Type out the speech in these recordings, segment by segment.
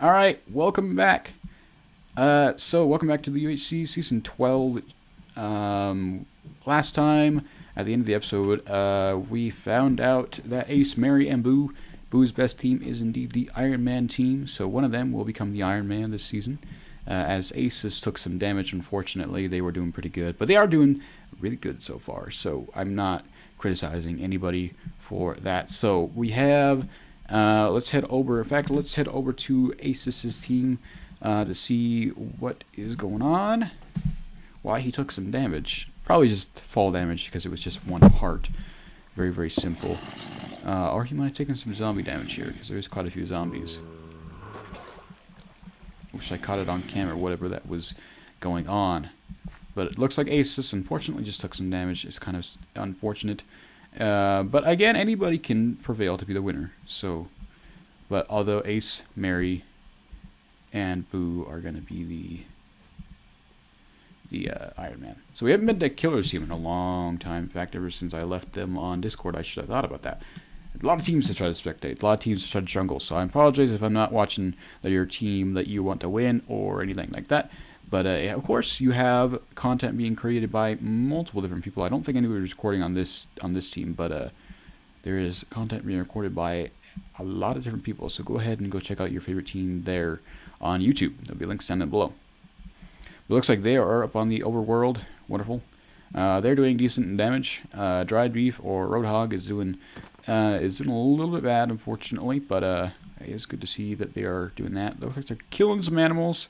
Alright, welcome back. Welcome back to the UHC Season 12. Last time, at the end of the episode, we found out that Ace, Mary, and Boo, Boo's best team is indeed the Iron Man team, so one of them will become the Iron Man this season. As Aces took some damage, unfortunately, they were doing pretty good, but they are doing really good so far, so I'm not criticizing anybody for that. So, we have... let's head over to Ace's team to see what is going on. Why he took some damage. Probably just fall damage because it was just one heart. Very, very simple. Or he might have taken some zombie damage here because there's quite a few zombies. Wish I caught it on camera, whatever that was going on. But it looks like Aces unfortunately just took some damage. It's kind of unfortunate. But again, anybody can prevail to be the winner. So, but although Ace, Mary, and Boo are going to be the Iron Man. So we haven't been to Killer's team in a long time. In fact, ever since I left them on Discord, I should have thought about that. A lot of teams to try to spectate. A lot of teams to try to jungle. So I apologize if I'm not watching your team that you want to win or anything like that. But of course, you have content being created by multiple different people. I don't think anybody's recording on this team, but there is content being recorded by a lot of different people. So go ahead and go check out your favorite team there on YouTube. There'll be links down below. It looks like they are up on the overworld. Wonderful. They're doing decent damage. DriedBeef or Roadhog is doing a little bit bad, unfortunately, but it's good to see that they are doing that. It looks like they're killing some animals.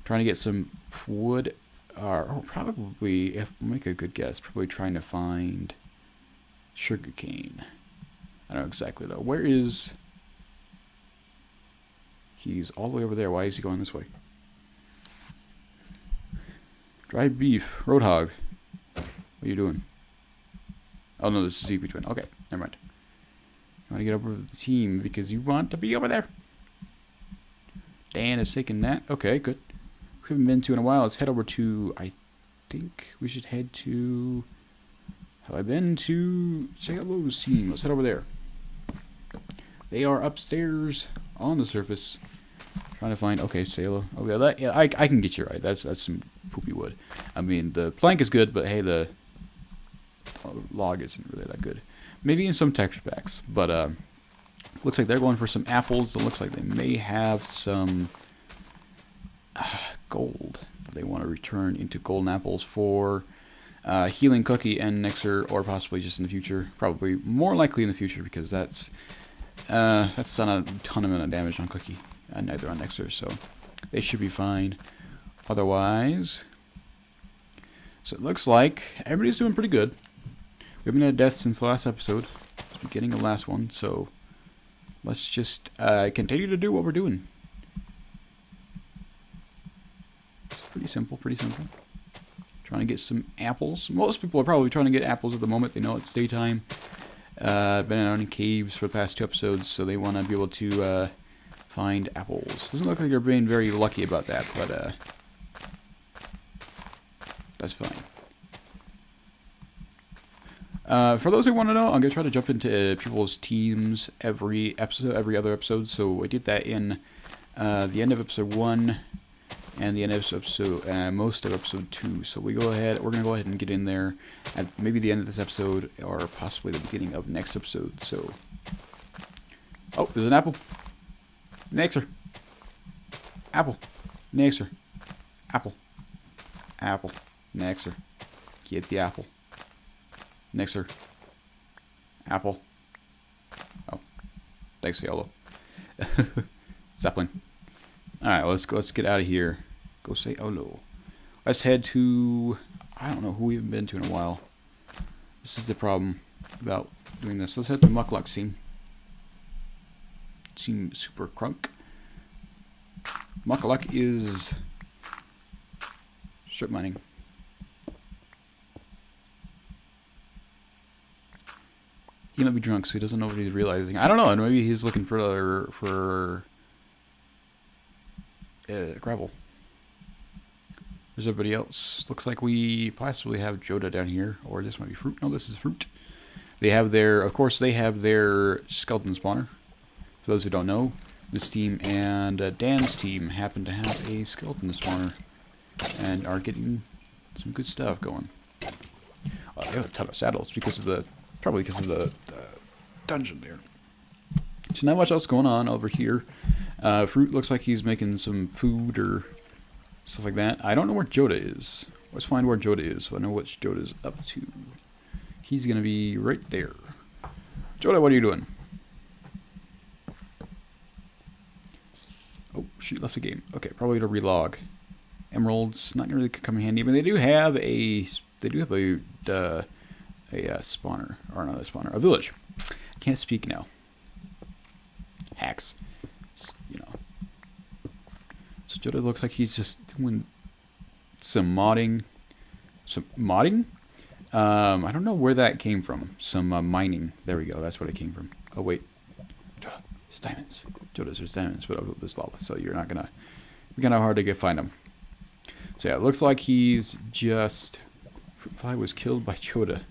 Trying to get some wood, or probably, if we'll make a good guess, probably trying to find sugarcane. I don't know exactly though. Where is... He's all the way over there. Why is he going this way? DriedBeef, Roadhog. What are you doing? Oh no, this is ZpTwin. Okay, never mind. You want to get over to the team because you want to be over there. Dan is taking that. Okay, good. We haven't been to in a while. Let's head over to, I think we should head to, have I been to Sayolo's team? Let's head over there. They are upstairs on the surface. Trying to find, okay, Sayolo. Okay, yeah, I can get you right. That's some poopy wood. I mean, the plank is good, but hey, the log isn't really that good. Maybe in some texture packs, but looks like they're going for some apples. It looks like they may have some gold that they want to return into golden apples for Healing Cookie and Nayxerr, or possibly just in the future. Probably more likely in the future because that's done a ton of damage on Cookie and neither on Nayxerr, so they should be fine. Otherwise, so it looks like everybody's doing pretty good. We haven't had death since the last episode. It's the beginning of the last one, so let's just continue to do what we're doing. Pretty simple, pretty simple. Trying to get some apples. Most people are probably trying to get apples at the moment. They know it's daytime. Been out in caves for the past 2 episodes, so they want to be able to find apples. Doesn't look like they're being very lucky about that, but that's fine. For those who want to know, I'm going to try to jump into people's teams every other episode. So I did that in the end of episode 1. And the end of episode, most of episode 2. So we're gonna go ahead and get in there at maybe the end of this episode, or possibly the beginning of next episode. So, oh, there's an apple. Nayxerr. Apple. Nayxerr. Apple. Apple. Nayxerr. Get the apple. Nayxerr. Apple. Oh, thanks, Sayolo. ZpTwin. Alright, let's get out of here. Go say Sayolo. Let's head to... I don't know who we haven't been to in a while. This is the problem about doing this. Let's head to Muckluck team. Team Super Crunk. Muckluck is strip mining. He might be drunk, so he doesn't know what he's realizing. I don't know. Maybe he's looking for gravel. There's everybody else. Looks like we possibly have Joda down here, or this might be fruit. No, this is fruit. They have their, of course, they have their skeleton spawner. For those who don't know, this team and Dan's team happen to have a skeleton spawner and are getting some good stuff going. They have a ton of saddles because of the, probably because of the dungeon there. So not much else going on over here. Fruit looks like he's making some food or stuff like that. I don't know where Joda is. Let's find where Joda is so I know what Joda's up to. He's going to be right there. Joda, what are you doing? Oh, she left the game. Okay, probably to relog. Emeralds, not really come in handy, but they do have a spawner, or not a spawner, a village. Can't speak now. Hacks, you know. So Joda looks like he's just doing some modding. I don't know where that came from. Some mining. There we go. That's what it came from. Oh wait, Joda, there's diamonds. Joda, there's diamonds, but over this lava, so you're not gonna. It's kind of hard to find them. So yeah, it looks like he's just. Fruitfly was killed by Joda.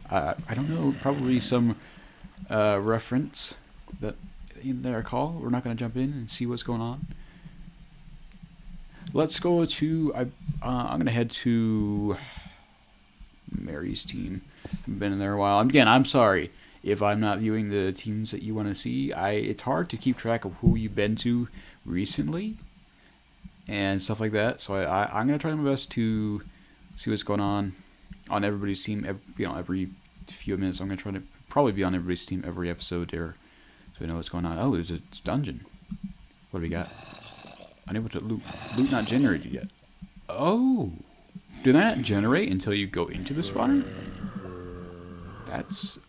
I don't know. Probably some reference that I recall. We're not gonna jump in and see what's going on. Let's go to. I'm gonna head to Mary's team. I've been in there a while. Again, I'm sorry if I'm not viewing the teams that you want to see. It's hard to keep track of who you've been to recently and stuff like that. So I'm gonna try my best to see what's going on everybody's team. Every few minutes, I'm gonna try to probably be on everybody's team every episode there, so we know what's going on. Oh, there's a dungeon. What do we got? Unable to loot. Loot not generated yet. Oh, do they not generate until you go into the spawner? That's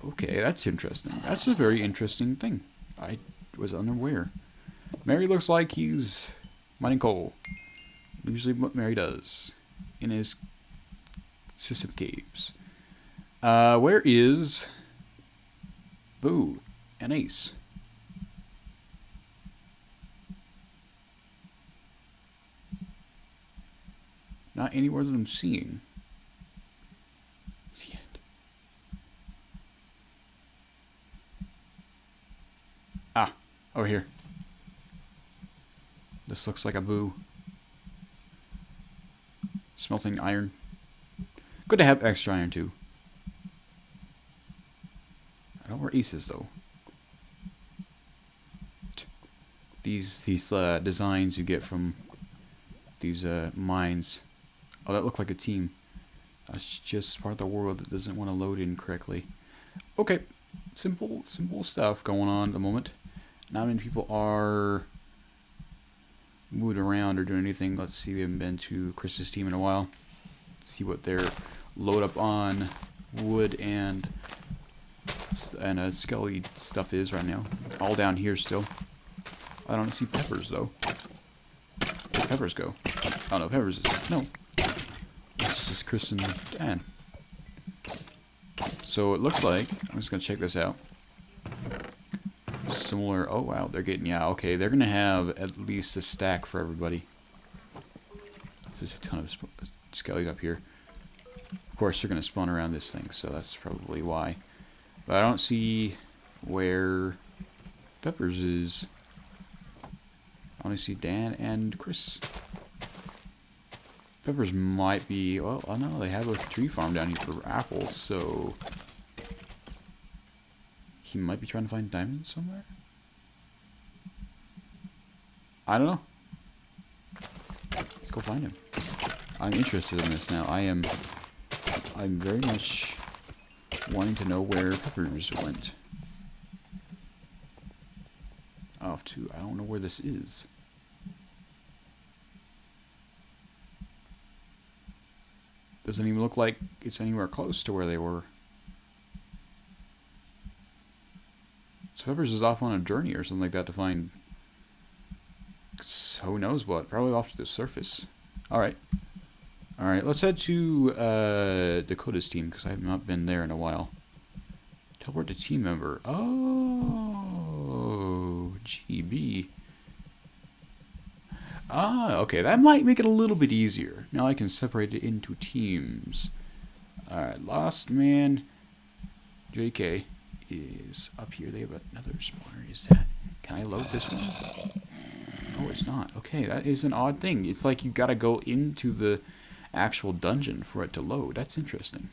okay. That's interesting. That's a very interesting thing. I was unaware. Mary looks like he's mining coal. Usually what Mary does in his system caves. Where is Boo and Ace? Not anywhere that I'm seeing. Yet. Ah, over here. This looks like a Boo. Smelting iron. Good to have extra iron too. I don't know where Ace is though. These designs you get from these mines. Oh, that looked like a team. That's just part of the world that doesn't want to load in correctly. Okay, simple stuff going on at the moment. Not many people are moving around or doing anything. Let's see. We haven't been to Chris's team in a while. Let's see what their load up on wood and skelly stuff is right now. All down here still. I don't see Peppers though. Where'd Peppers go? Oh no, Peppers is no. It's just Chris and Dan. So it looks like I'm just gonna check this out. Similar. Oh wow, they're getting, yeah, okay, they're gonna have at least a stack for everybody. There's a ton of skellies up here. Of course, they're gonna spawn around this thing, so that's probably why. But I don't see where Peppers is. I only see Dan and Chris. Peppers might be, well, I know they have a tree farm down here for apples, so he might be trying to find diamonds somewhere. I don't know. Let's go find him. I'm interested in this now. I'm very much wanting to know where Peppers went. Off to, I don't know where this is. Doesn't even look like it's anywhere close to where they were. So Peppers is off on a journey or something like that to find who knows what. Probably off to the surface. Alright. Alright, let's head to Dakota's team, because I have not been there in a while. Teleport to team member. Oh, GB. Ah, okay, that might make it a little bit easier. Now I can separate it into teams. Alright, LostmanJayK is up here. They have another spawner. Is that... Can I load this one? No, it's not. Okay, that is an odd thing. It's like you gotta go into the actual dungeon for it to load. That's interesting.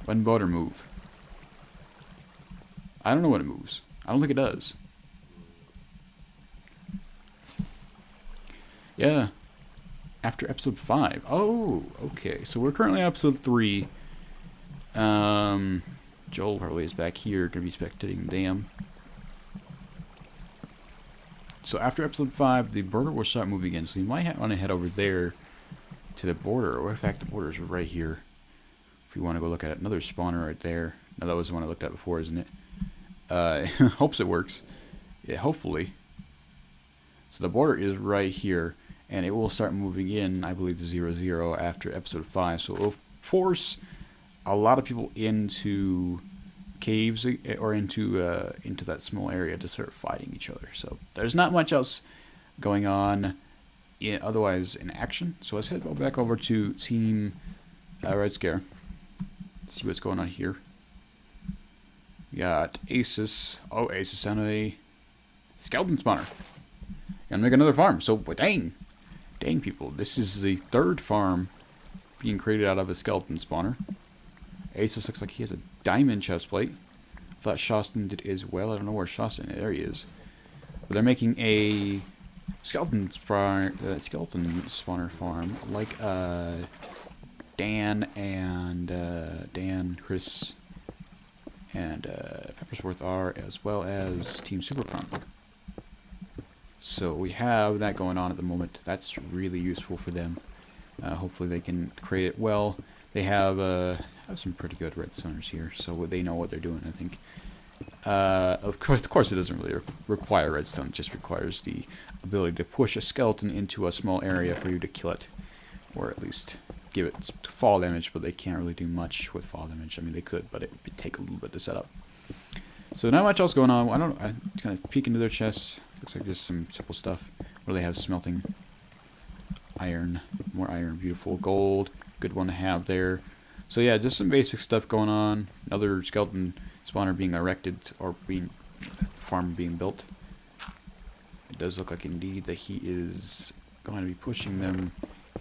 When border move. I don't know when it moves. I don't think it does. Yeah. After episode 5. Oh, okay. So we're currently on episode 3. Joel probably is back here, gonna be spectating them. So after episode 5, the border will start moving in. So you might want to head over there to the border, or in fact, the border is right here. If you want to go look at it, another spawner right there. No, that was the one I looked at before, isn't it? Hopes it works. Yeah, hopefully. So the border is right here, and it will start moving in, I believe, to 0-0 after episode 5. So it will force a lot of people into caves or into that small area to start fighting each other. So there's not much else going on otherwise in action. So let's head back over to Team Red Scare. See what's going on here. We got Aces. Oh, Aces and a skeleton spawner. Gonna make another farm. So dang people, this is the 3rd farm being created out of a skeleton spawner. Aces looks like he has a diamond chest plate. I thought Shawstin did as well. I don't know where Shawstin is. There he is. But they're making a skeleton spawner farm like Dan, Chris, and Peppersworth are, as well as Team Supercon. So we have that going on at the moment. That's really useful for them. Hopefully they can create it well. They have some pretty good redstoners here, so they know what they're doing, I think. Of course, it doesn't really require redstone. It just requires the ability to push a skeleton into a small area for you to kill it, or at least give it fall damage. But they can't really do much with fall damage. I mean, they could, but it would take a little bit to set up. So not much else going on. I kind of peek into their chests. Looks like just some simple stuff. What do they have? Smelting iron, more iron, beautiful gold. Good one to have there. So yeah, just some basic stuff going on. Another skeleton spawner being erected, or farm being built. It does look like indeed that he is going to be pushing them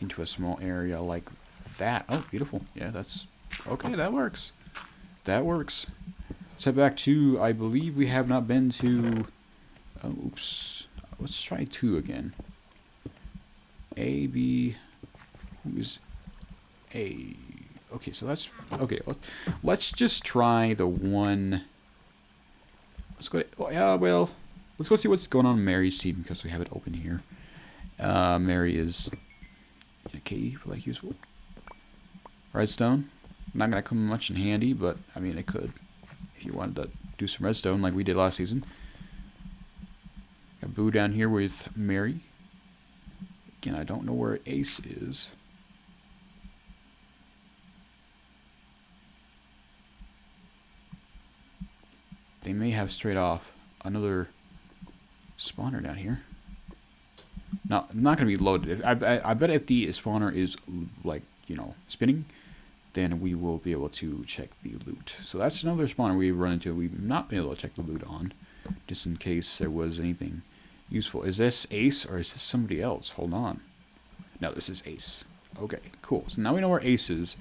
into a small area like that. Oh, beautiful. Yeah, that's okay. That works. That works. Let's head back to, I believe we have not been to, oh, oops. Let's try 2 again. A, B, who's A? Okay, so that's, okay, let's just try the one. Let's go, oh, yeah, well, let's go see what's going on in Mary's team, because we have it open here. Mary is in a cave, like useful. Redstone, not going to come much in handy, but, I mean, it could. If you wanted to do some redstone like we did last season. Got Boo down here with Mary. Again, I don't know where Ace is. They may have straight off another spawner down here. Now, I'm not going to be loaded. I bet if the spawner is, like, you know, spinning, then we will be able to check the loot. So that's another spawner we run into. We've not been able to check the loot on, just in case there was anything useful. Is this Ace, or is this somebody else? Hold on. No, this is Ace. Okay, cool. So now we know where Ace is.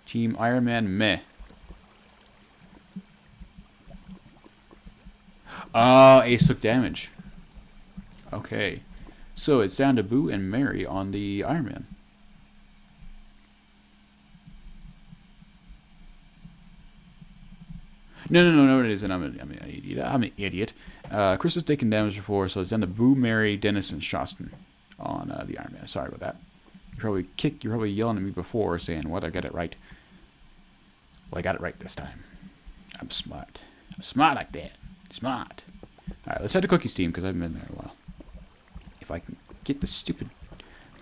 Team Iron Man meh. Oh, Ace took damage. Okay. So it's down to Boo and Mary on the Iron Man. No, it isn't. I'm an idiot. Chris has taken damage before, so it's down to Boo, Mary, Dennis, and Shawstin on the Iron Man. Sorry about that. You're probably yelling at me before, saying, "What? I got it right." Well, I got it right this time. I'm smart. I'm smart like that. Smart. All right, let's head to Cookie's team because I haven't been there in a while. If I can get the stupid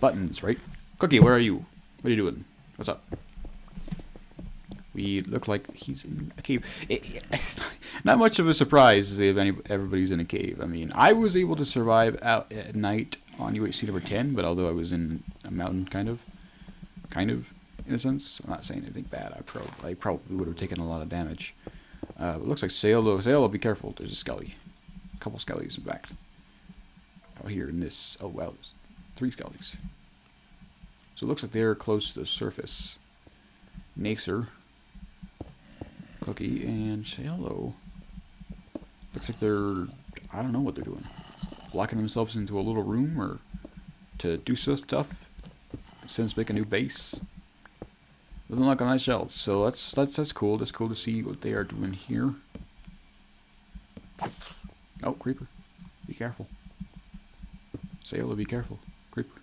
buttons, right? Cookie, where are you? What are you doing? What's up? We look like he's in a cave. Not much of a surprise to say if everybody's in a cave. I mean, I was able to survive out at night on UHC number 10, but although I was in a mountain, kind of, in a sense. I'm not saying anything bad. I probably would have taken a lot of damage. It looks like Sayolo. Sayolo, be careful. There's a skelly. A couple skellies, in fact. Out here in this. Oh, well, there's 3 skellies. So it looks like they're close to the surface. Nayxerr, Cookie, and Sayolo. Looks like they're, I don't know what they're doing. Locking themselves into a little room or to do some stuff. Since make a new base. Doesn't look nice shells. So that's cool. That's cool to see what they are doing here. Oh, creeper. Be careful. Sayolo, be careful. Creeper.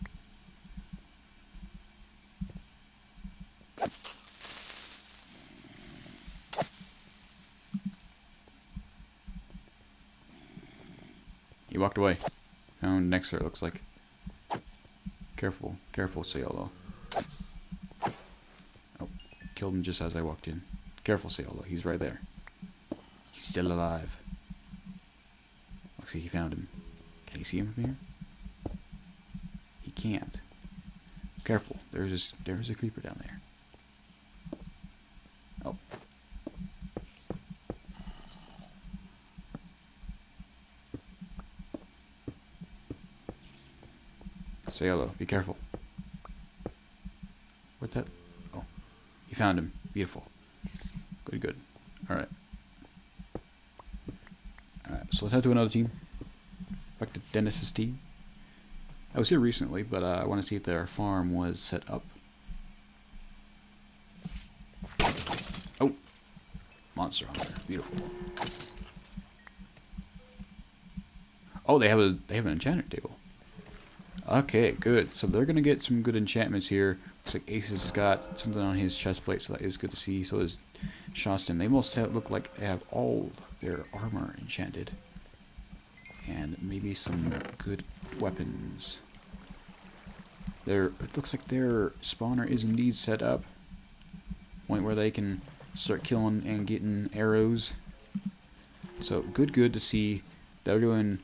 He walked away. Found Nayxerr, it looks like. Careful. Careful, Sayolo. Oh, killed him just as I walked in. Careful, Sayolo. He's right there. He's still alive. Looks like he found him. Can you see him from here? He can't. Careful. There's a creeper down there. Oh. Sayolo, be careful. What's that? Oh, you found him. Beautiful. Good, good. Alright. Alright, so let's head to another team. Back to Dennis's team. I was here recently, but I want to see if their farm was set up. Oh! Monster hunter. Beautiful. Oh, they have an enchantment table. Okay, good. So they're gonna get some good enchantments here. Looks like Ace has got something on his chest plate, so that is good to see. So is Shawstin. They most look like they have all their armor enchanted, and maybe some good weapons. It looks like their spawner is indeed set up. Point where they can start killing and getting arrows. So good to see. They're doing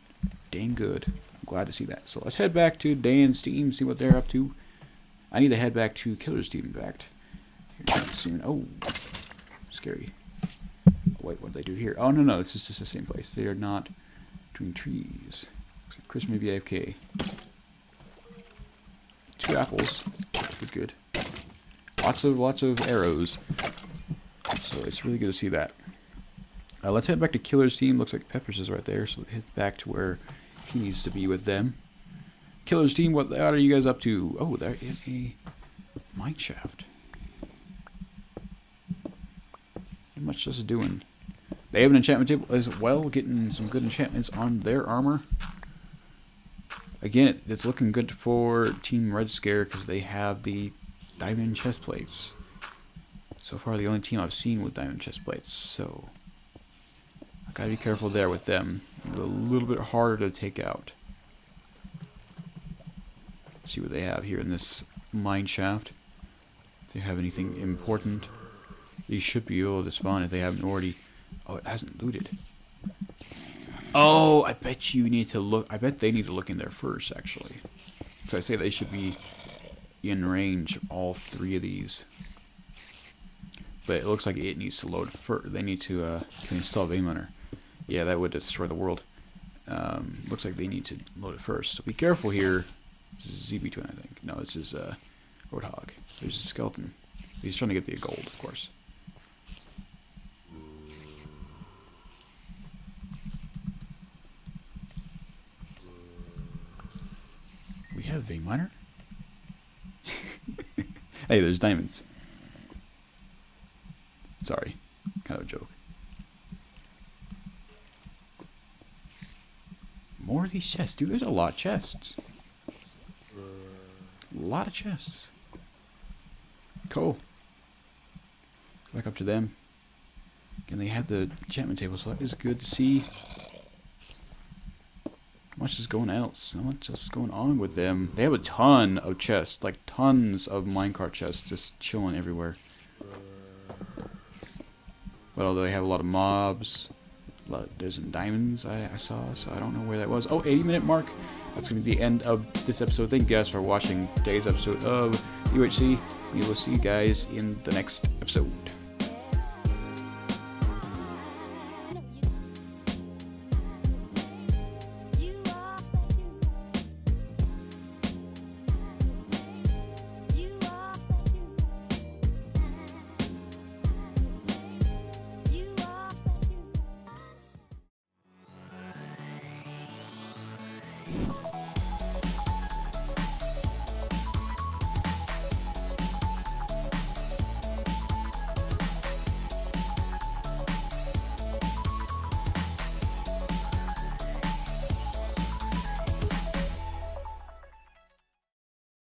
dang good. Glad to see that. So let's head back to Dan's team, see what they're up to. I need to head back to Killer's team, in fact. Here soon. Oh, scary. Oh, wait, what do they do here? Oh, no, this is just the same place. They are not between trees. Looks like Chris may be AFK. 2 apples. Good. Lots of arrows. So it's really good to see that. Let's head back to Killer's team. Looks like Peppers is right there, so head back to where he needs to be with them. Killer's team, what are you guys up to? Oh, there is a mine shaft. Not much this is doing. They have an enchantment table as well, getting some good enchantments on their armor. Again, it's looking good for Team Red Scare because they have the diamond chest plates. So far, the only team I've seen with diamond chest plates. So I gotta be careful there with them. A little bit harder to take out. See what they have here in this mine shaft. If they have anything important, these should be able to spawn if they haven't already. Oh, it hasn't looted. Oh, I bet you need to look. I bet they need to look in there first, actually. So I say they should be in range of all 3 of these. But it looks like it needs to load first. They need to install Vein Miner. Yeah, that would destroy the world. Looks like they need to load it first. So be careful here. This is ZpTwin, I think. No, this is Roadhog. There's a skeleton. He's trying to get the gold, of course. We have Vein Miner? Hey, there's diamonds. Sorry. Kind of a joke. More of these chests. Dude, there's a lot of chests. A lot of chests. Cool. Back up to them. And they have the enchantment table, so that is good to see. much is going else. Not much else is going on with them. They have a ton of chests, like tons of minecart chests just chilling everywhere. But although they have a lot of mobs, there's some diamonds I saw, so I don't know where that was. Oh, 80-minute mark. That's going to be the end of this episode. Thank you guys for watching today's episode of UHC. We will see you guys in the next episode.